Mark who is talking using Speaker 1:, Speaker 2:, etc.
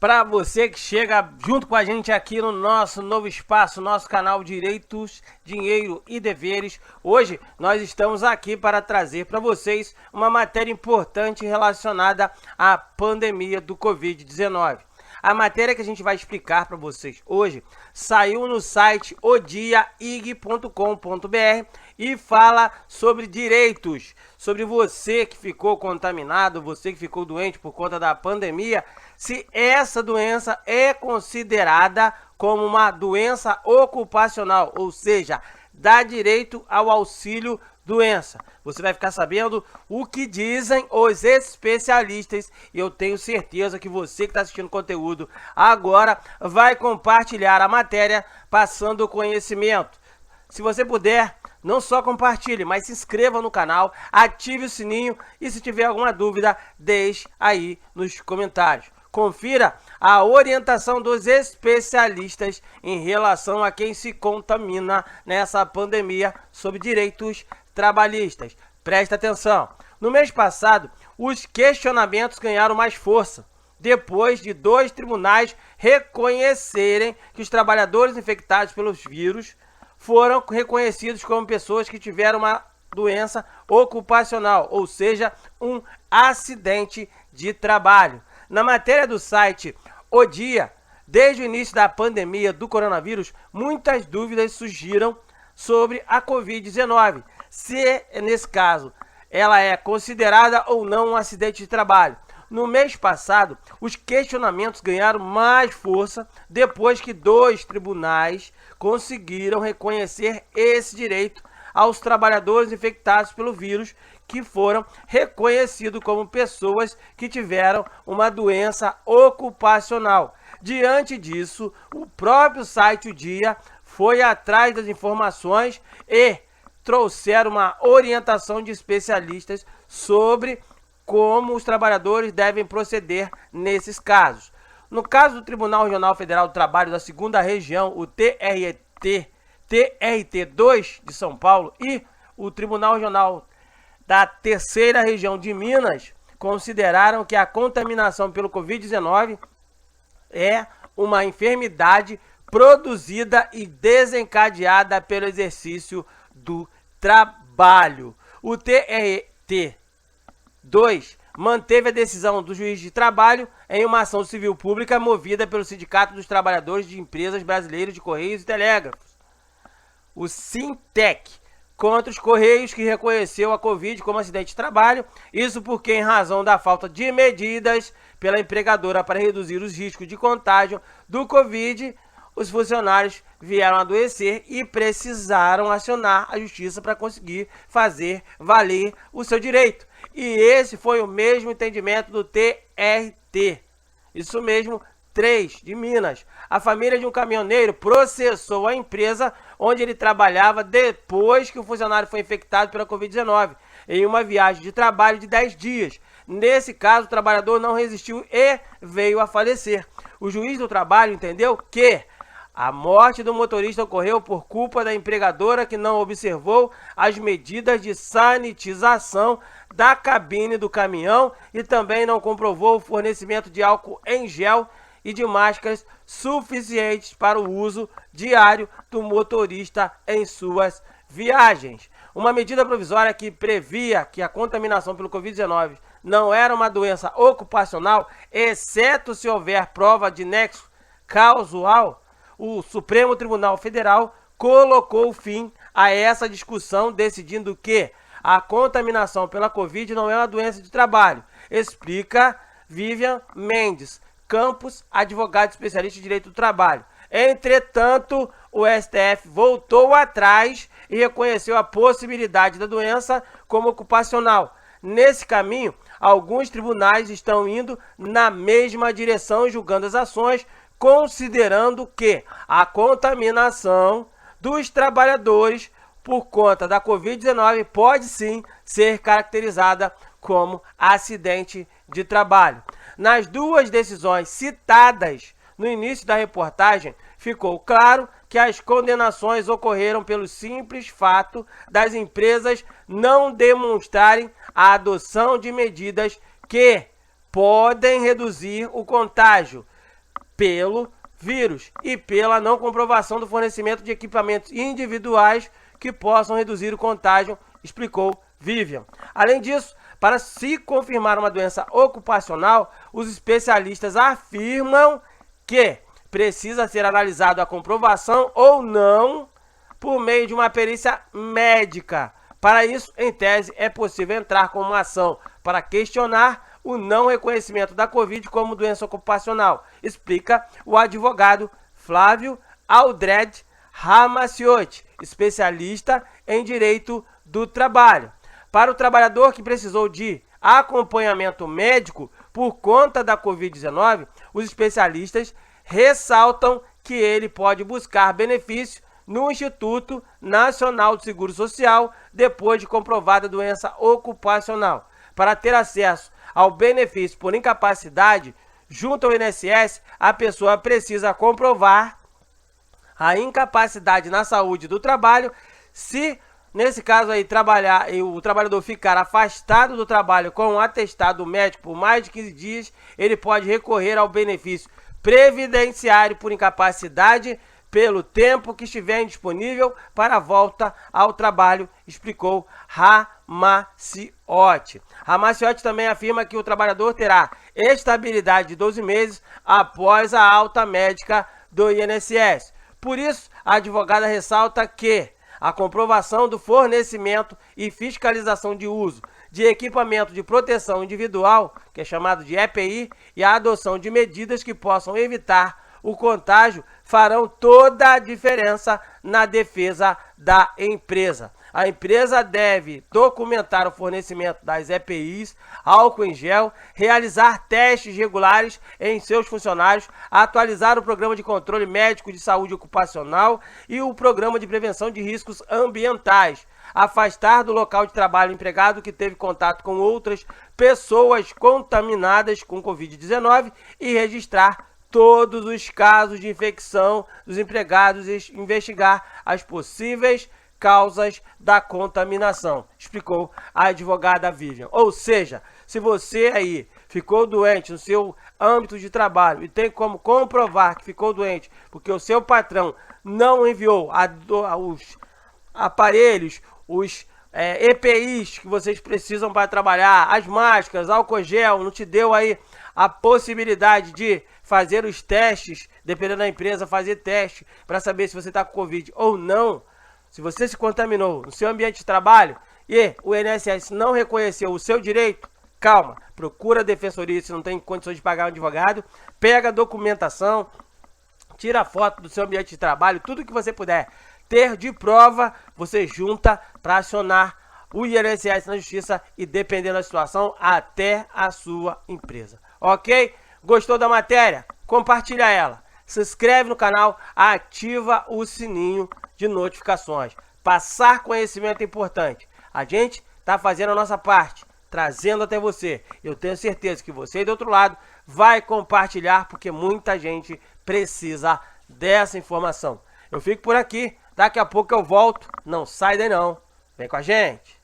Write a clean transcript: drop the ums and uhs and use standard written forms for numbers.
Speaker 1: Para você que chega junto com a gente aqui no nosso novo espaço, nosso canal Direitos, Dinheiro e Deveres, hoje nós estamos aqui para trazer para vocês uma matéria importante relacionada à pandemia do Covid-19. A matéria que a gente vai explicar para vocês hoje saiu no site odiaig.com.br e fala sobre direitos, sobre você que ficou contaminado, você que ficou doente por conta da pandemia, se essa doença é considerada como uma doença ocupacional, ou seja, dá direito ao auxílio doença. Você vai ficar sabendo o que dizem os especialistas e eu tenho certeza que você que está assistindo o conteúdo agora vai compartilhar a matéria passando o conhecimento. Se você puder, não só compartilhe, mas se inscreva no canal, ative o sininho e se tiver alguma dúvida, deixe aí nos comentários. Confira a orientação dos especialistas em relação a quem se contamina nessa pandemia sobre direitos trabalhistas. Presta atenção. No mês passado, os questionamentos ganharam mais força, depois de 2 tribunais reconhecerem que os trabalhadores infectados pelos vírus foram reconhecidos como pessoas que tiveram uma doença ocupacional, ou seja, um acidente de trabalho. Na matéria do site O Dia, desde o início da pandemia do coronavírus, muitas dúvidas surgiram sobre a Covid-19. Se, nesse caso, ela é considerada ou não um acidente de trabalho. No mês passado, os questionamentos ganharam mais força depois que 2 tribunais conseguiram reconhecer esse direito aos trabalhadores infectados pelo vírus que foram reconhecidos como pessoas que tiveram uma doença ocupacional. Diante disso, o próprio site O Dia foi atrás das informações e trouxeram uma orientação de especialistas sobre como os trabalhadores devem proceder nesses casos. No caso do Tribunal Regional Federal do Trabalho da 2ª Região, o TRT2 de São Paulo, e o Tribunal Regional da 3ª Região de Minas consideraram que a contaminação pelo Covid-19 é uma enfermidade produzida e desencadeada pelo exercício do trabalho. O TRT2 manteve a decisão do juiz de trabalho em uma ação civil pública movida pelo Sindicato dos Trabalhadores de Empresas Brasileiras de Correios e Telégrafos, o Sintec, contra os Correios, que reconheceu a Covid como acidente de trabalho, isso porque, em razão da falta de medidas pela empregadora para reduzir os riscos de contágio do Covid, os funcionários vieram a adoecer e precisaram acionar a justiça para conseguir fazer valer o seu direito. E esse foi o mesmo entendimento do TRT. Isso mesmo, 3 de Minas. A família de um caminhoneiro processou a empresa onde ele trabalhava depois que o funcionário foi infectado pela Covid-19 em uma viagem de trabalho de 10 dias. Nesse caso, o trabalhador não resistiu e veio a falecer. O juiz do trabalho entendeu que a morte do motorista ocorreu por culpa da empregadora que não observou as medidas de sanitização da cabine do caminhão e também não comprovou o fornecimento de álcool em gel e de máscaras suficientes para o uso diário do motorista em suas viagens. Uma medida provisória que previa que a contaminação pelo Covid-19 não era uma doença ocupacional, exceto se houver prova de nexo causal, o Supremo Tribunal Federal colocou fim a essa discussão, decidindo que a contaminação pela Covid não é uma doença de trabalho, explica Vivian Mendes Campos, advogado especialista em direito do trabalho. Entretanto, o STF voltou atrás e reconheceu a possibilidade da doença como ocupacional. Nesse caminho, alguns tribunais estão indo na mesma direção, julgando as ações, considerando que a contaminação dos trabalhadores por conta da Covid-19 pode sim ser caracterizada como acidente de trabalho. Nas 2 decisões citadas no início da reportagem, ficou claro que as condenações ocorreram pelo simples fato das empresas não demonstrarem a adoção de medidas que podem reduzir o contágio, pelo vírus e pela não comprovação do fornecimento de equipamentos individuais que possam reduzir o contágio, explicou Vivian. Além disso, para se confirmar uma doença ocupacional, os especialistas afirmam que precisa ser analisado a comprovação ou não por meio de uma perícia médica. Para isso, em tese, é possível entrar com uma ação para questionar o não reconhecimento da Covid como doença ocupacional, explica o advogado Flávio Aldred Ramaciotti, especialista em direito do trabalho. Para o trabalhador que precisou de acompanhamento médico por conta da Covid-19, os especialistas ressaltam que ele pode buscar benefício no Instituto Nacional do Seguro Social depois de comprovada doença ocupacional. Para ter acesso ao benefício por incapacidade, junto ao INSS, a pessoa precisa comprovar a incapacidade na saúde do trabalho. Se, nesse caso aí, o trabalhador ficar afastado do trabalho com um atestado médico por mais de 15 dias, ele pode recorrer ao benefício previdenciário por incapacidade pelo tempo que estiver indisponível para a volta ao trabalho, explicou Ramaciotti. Ramaciotti também afirma que o trabalhador terá estabilidade de 12 meses após a alta médica do INSS. Por isso, a advogada ressalta que a comprovação do fornecimento e fiscalização de uso de equipamento de proteção individual, que é chamado de EPI, e a adoção de medidas que possam evitar o contágio farão toda a diferença na defesa da empresa. A empresa deve documentar o fornecimento das EPIs, álcool em gel, realizar testes regulares em seus funcionários, atualizar o programa de controle médico de saúde ocupacional e o programa de prevenção de riscos ambientais, afastar do local de trabalho o empregado que teve contato com outras pessoas contaminadas com Covid-19 e registrar todos os casos de infecção dos empregados e investigar as possíveis causas da contaminação, explicou a advogada Vivian. Ou seja, se você aí ficou doente no seu âmbito de trabalho e tem como comprovar que ficou doente porque o seu patrão não enviou os aparelhos, os EPIs que vocês precisam para trabalhar, as máscaras, álcool gel, não te deu aí a possibilidade de fazer os testes, dependendo da empresa, fazer teste para saber se você está com Covid ou não. Se você se contaminou no seu ambiente de trabalho e o INSS não reconheceu o seu direito, calma, procura a defensoria se não tem condições de pagar um advogado, pega a documentação, tira a foto do seu ambiente de trabalho, tudo que você puder ter de prova, você junta para acionar o INSS na justiça e, dependendo da situação, até a sua empresa. Ok? Gostou da matéria? Compartilha ela. Se inscreve no canal, ativa o sininho de notificações. Passar conhecimento é importante. A gente está fazendo a nossa parte, trazendo até você. Eu tenho certeza que você do outro lado vai compartilhar, porque muita gente precisa dessa informação. Eu fico por aqui. Daqui a pouco eu volto. Não sai daí não. Vem com a gente.